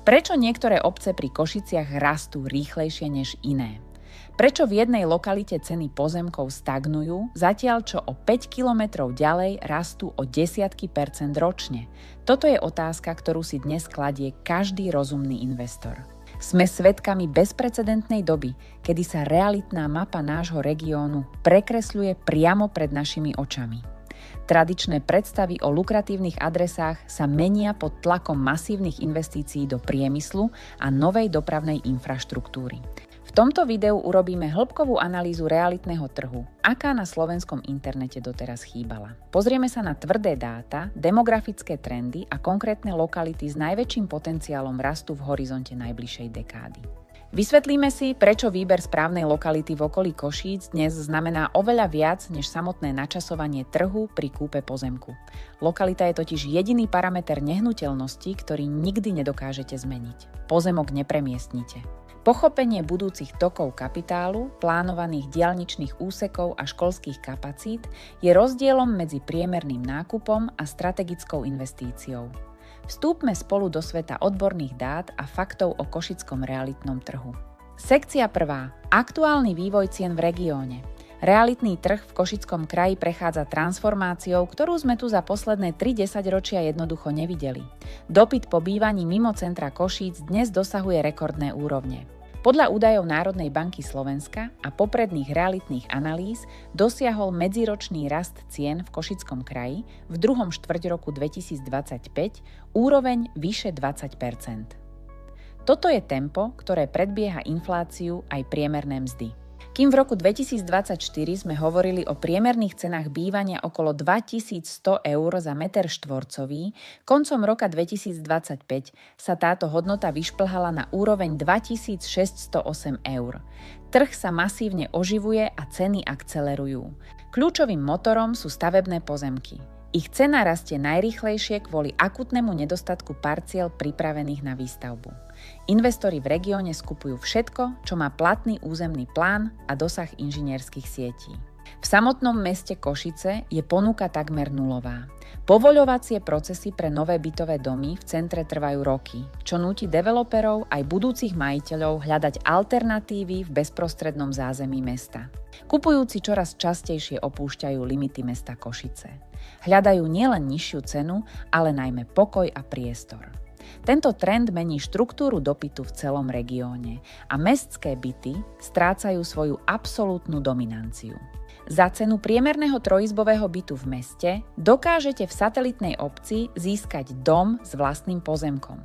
Prečo niektoré obce pri Košiciach rastú rýchlejšie než iné? Prečo v jednej lokalite ceny pozemkov stagnujú, zatiaľ čo o 5 kilometrov ďalej rastú o desiatky percent ročne? Toto je otázka, ktorú si dnes kladie každý rozumný investor. Sme svedkami bezprecedentnej doby, kedy sa realitná mapa nášho regiónu prekresľuje priamo pred našimi očami. Tradičné predstavy o lukratívnych adresách sa menia pod tlakom masívnych investícií do priemyslu a novej dopravnej infraštruktúry. V tomto videu urobíme hĺbkovú analýzu realitného trhu, aká na slovenskom internete doteraz chýbala. Pozrieme sa na tvrdé dáta, demografické trendy a konkrétne lokality s najväčším potenciálom rastu v horizonte najbližšej dekády. Vysvetlíme si, prečo výber správnej lokality v okolí Košíc dnes znamená oveľa viac než samotné načasovanie trhu pri kúpe pozemku. Lokalita je totiž jediný parameter nehnuteľnosti, ktorý nikdy nedokážete zmeniť. Pozemok nepremiestnite. Pochopenie budúcich tokov kapitálu, plánovaných diaľničných úsekov a školských kapacít je rozdielom medzi priemerným nákupom a strategickou investíciou. Vstúpme spolu do sveta odborných dát a faktov o košickom realitnom trhu. Sekcia 1. Aktuálny vývoj cien v regióne. Realitný trh v Košickom kraji prechádza transformáciou, ktorú sme tu za posledné 3 desaťročia jednoducho nevideli. Dopyt po bývaní mimo centra Košíc dnes dosahuje rekordné úrovne. Podľa údajov Národnej banky Slovenska a popredných realitných analýz dosiahol medziročný rast cien v Košickom kraji v druhom štvrťroku 2025 úroveň vyše 20%. Toto je tempo, ktoré predbieha infláciu aj priemerné mzdy. Kým v roku 2024 sme hovorili o priemerných cenách bývania okolo 2100 eur za meter štvorcový, koncom roka 2025 sa táto hodnota vyšplhala na úroveň 2608 eur. Trh sa masívne oživuje a ceny akcelerujú. Kľúčovým motorom sú stavebné pozemky. Ich cena rastie najrýchlejšie kvôli akútnemu nedostatku parciel pripravených na výstavbu. Investori v regióne skupujú všetko, čo má platný územný plán a dosah inžinierskych sietí. V samotnom meste Košice je ponuka takmer nulová. Povoľovacie procesy pre nové bytové domy v centre trvajú roky, čo núti developerov aj budúcich majiteľov hľadať alternatívy v bezprostrednom zázemí mesta. Kupujúci čoraz častejšie opúšťajú limity mesta Košice. Hľadajú nielen nižšiu cenu, ale najmä pokoj a priestor. Tento trend mení štruktúru dopytu v celom regióne a mestské byty strácajú svoju absolútnu dominanciu. Za cenu priemerného trojizbového bytu v meste dokážete v satelitnej obci získať dom s vlastným pozemkom.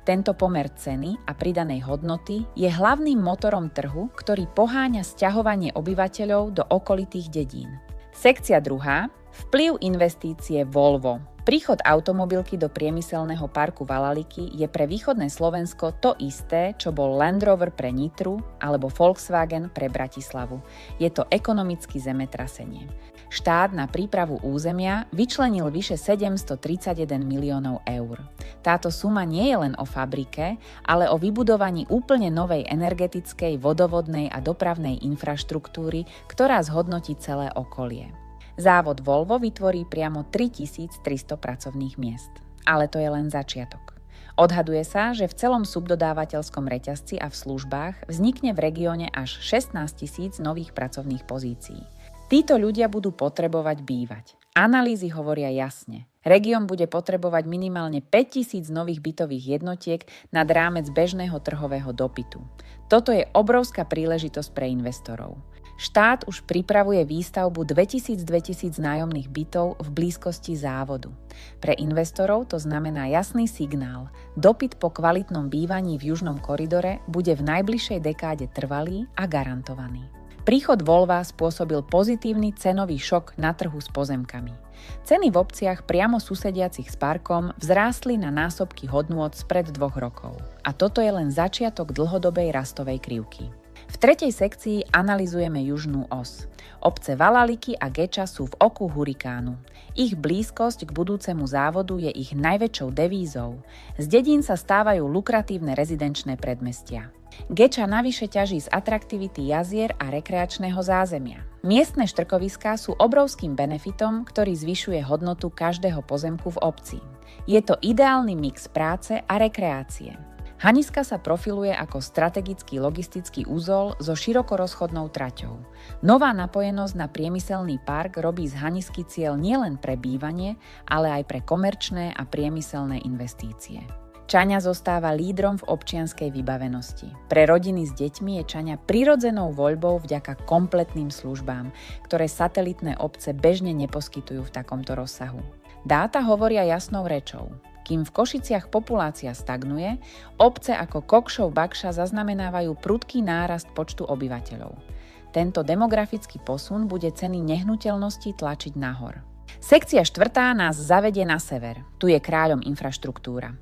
Tento pomer ceny a pridanej hodnoty je hlavným motorom trhu, ktorý poháňa sťahovanie obyvateľov do okolitých dedín. Sekcia 2. Vplyv investície Volvo. Príchod automobilky do priemyselného parku Valaliky je pre východné Slovensko to isté, čo bol Land Rover pre Nitru alebo Volkswagen pre Bratislavu. Je to ekonomické zemetrasenie. Štát na prípravu územia vyčlenil vyše 731 miliónov eur. Táto suma nie je len o fabrike, ale o vybudovaní úplne novej energetickej, vodovodnej a dopravnej infraštruktúry, ktorá zhodnotí celé okolie. Závod Volvo vytvorí priamo 3300 pracovných miest. Ale to je len začiatok. Odhaduje sa, že v celom subdodávateľskom reťazci a v službách vznikne v regióne až 16 000 nových pracovných pozícií. Títo ľudia budú potrebovať bývať. Analýzy hovoria jasne. Región bude potrebovať minimálne 5000 nových bytových jednotiek nad rámec bežného trhového dopytu. Toto je obrovská príležitosť pre investorov. Štát už pripravuje výstavbu 2000 nájomných bytov v blízkosti závodu. Pre investorov to znamená jasný signál. Dopyt po kvalitnom bývaní v južnom koridore bude v najbližšej dekáde trvalý a garantovaný. Príchod Volva spôsobil pozitívny cenový šok na trhu s pozemkami. Ceny v obciach priamo susediacich s parkom vzrástli na násobky hodnôt spred 2 rokov. A toto je len začiatok dlhodobej rastovej krivky. V tretej sekcii analyzujeme južnú os. Obce Valaliky a Geča sú v oku hurikánu. Ich blízkosť k budúcemu závodu je ich najväčšou devízou. Z dedín sa stávajú lukratívne rezidenčné predmestia. Geča navyše ťaží z atraktivity jazier a rekreačného zázemia. Miestne štrkoviská sú obrovským benefitom, ktorý zvyšuje hodnotu každého pozemku v obci. Je to ideálny mix práce a rekreácie. Haniska sa profiluje ako strategický logistický úzol so širokorozchodnou traťou. Nová napojenosť na priemyselný park robí z Hanisky cieľ nielen pre bývanie, ale aj pre komerčné a priemyselné investície. Čaňa zostáva lídrom v občianskej vybavenosti. Pre rodiny s deťmi je Čaňa prirodzenou voľbou vďaka kompletným službám, ktoré satelitné obce bežne neposkytujú v takomto rozsahu. Dáta hovoria jasnou rečou. Kým v Košiciach populácia stagnuje, obce ako Kokšov-Bakša zaznamenávajú prudký nárast počtu obyvateľov. Tento demografický posun bude ceny nehnuteľností tlačiť nahor. Sekcia 4. nás zavedie na sever. Tu je kráľom infraštruktúra.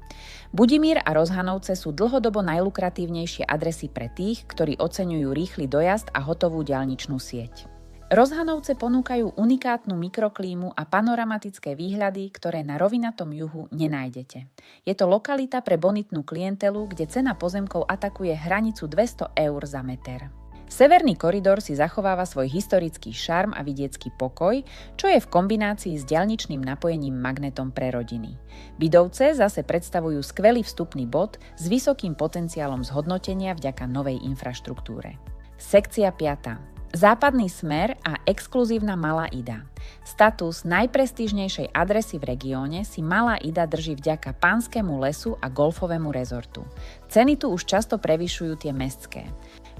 Budimír a Rozhanovce sú dlhodobo najlukratívnejšie adresy pre tých, ktorí oceňujú rýchly dojazd a hotovú diaľničnú sieť. Rozhanovce ponúkajú unikátnu mikroklímu a panoramatické výhľady, ktoré na rovinatom juhu nenájdete. Je to lokalita pre bonitnú klientelu, kde cena pozemkov atakuje hranicu 200 eur za meter. Severný koridor si zachováva svoj historický šarm a vidiecký pokoj, čo je v kombinácii s diaľničným napojením magnetom pre rodiny. Bydovce zase predstavujú skvelý vstupný bod s vysokým potenciálom zhodnotenia vďaka novej infraštruktúre. Sekcia 5. Západný smer a exkluzívna Malá Ida. Status najprestížnejšej adresy v regióne si Malá Ida drží vďaka Pánskému lesu a golfovému rezortu. Ceny tu už často prevyšujú tie mestské.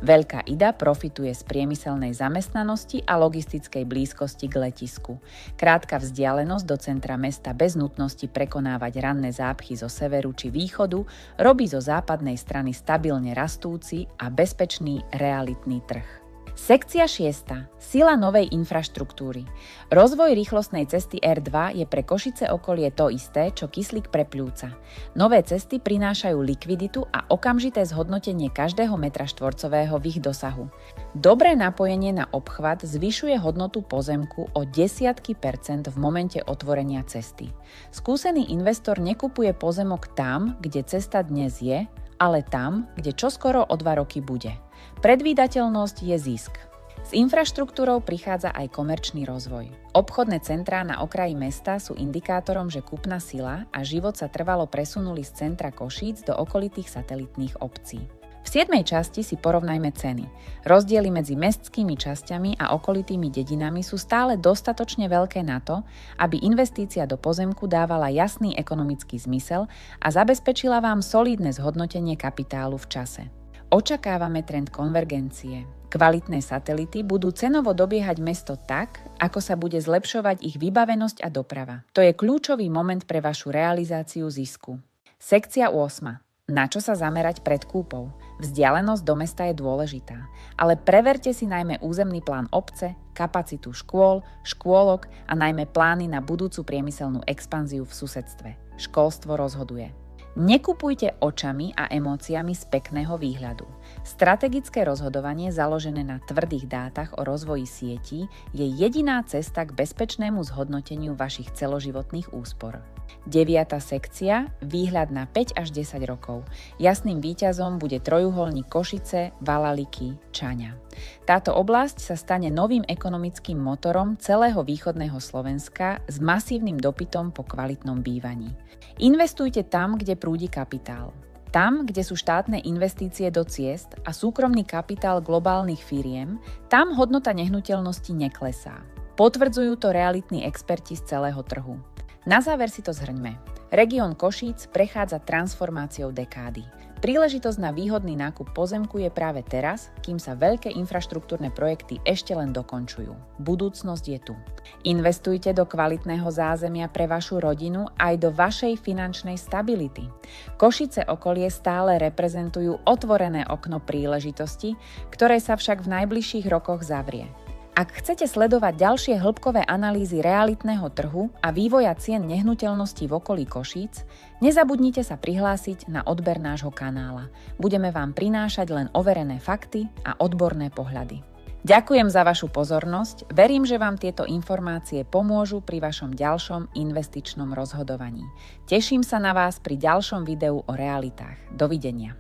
Veľká Ida profituje z priemyselnej zamestnanosti a logistickej blízkosti k letisku. Krátka vzdialenosť do centra mesta bez nutnosti prekonávať ranné zápchy zo severu či východu robí zo západnej strany stabilne rastúci a bezpečný realitný trh. Sekcia 6. Sila novej infraštruktúry. Rozvoj rýchlostnej cesty R2 je pre Košice okolie to isté, čo kyslík pre pľúca. Nové cesty prinášajú likviditu a okamžité zhodnotenie každého metra štvorcového v ich dosahu. Dobré napojenie na obchvat zvyšuje hodnotu pozemku o desiatky percent v momente otvorenia cesty. Skúsený investor nekupuje pozemok tam, kde cesta dnes je, ale tam, kde čoskoro o 2 roky bude. Predvídateľnosť je zisk. S infraštruktúrou prichádza aj komerčný rozvoj. Obchodné centrá na okraji mesta sú indikátorom, že kúpna sila a život sa trvalo presunuli z centra Košíc do okolitých satelitných obcí. V 7. časti si porovnajme ceny. Rozdiely medzi mestskými časťami a okolitými dedinami sú stále dostatočne veľké na to, aby investícia do pozemku dávala jasný ekonomický zmysel a zabezpečila vám solídne zhodnotenie kapitálu v čase. Očakávame trend konvergencie. Kvalitné satelity budú cenovo dobiehať mesto tak, ako sa bude zlepšovať ich vybavenosť a doprava. To je kľúčový moment pre vašu realizáciu zisku. Sekcia 8. Na čo sa zamerať pred kúpou? Vzdialenosť do mesta je dôležitá, ale preverte si najmä územný plán obce, kapacitu škôl, škôlok a najmä plány na budúcu priemyselnú expanziu v susedstve. Školstvo rozhoduje. Nekupujte očami a emóciami z pekného výhľadu. Strategické rozhodovanie založené na tvrdých dátach o rozvoji sietí je jediná cesta k bezpečnému zhodnoteniu vašich celoživotných úspor. 9. sekcia – výhľad na 5 až 10 rokov. Jasným víťazom bude trojuholník Košice, Valaliky, Čaňa. Táto oblasť sa stane novým ekonomickým motorom celého východného Slovenska s masívnym dopytom po kvalitnom bývaní. Investujte tam, kde prúdi kapitál. Tam, kde sú štátne investície do ciest a súkromný kapitál globálnych firiem, tam hodnota nehnuteľnosti neklesá. Potvrdzujú to realitní experti z celého trhu. Na záver si to zhrňme. Región Košíc prechádza transformáciou dekády. Príležitosť na výhodný nákup pozemku je práve teraz, kým sa veľké infraštruktúrne projekty ešte len dokončujú. Budúcnosť je tu. Investujte do kvalitného zázemia pre vašu rodinu aj do vašej finančnej stability. Košice okolie stále reprezentujú otvorené okno príležitosti, ktoré sa však v najbližších rokoch zavrie. Ak chcete sledovať ďalšie hĺbkové analýzy realitného trhu a vývoja cien nehnuteľností v okolí Košíc, nezabudnite sa prihlásiť na odber nášho kanála. Budeme vám prinášať len overené fakty a odborné pohľady. Ďakujem za vašu pozornosť, verím, že vám tieto informácie pomôžu pri vašom ďalšom investičnom rozhodovaní. Teším sa na vás pri ďalšom videu o realitách. Dovidenia.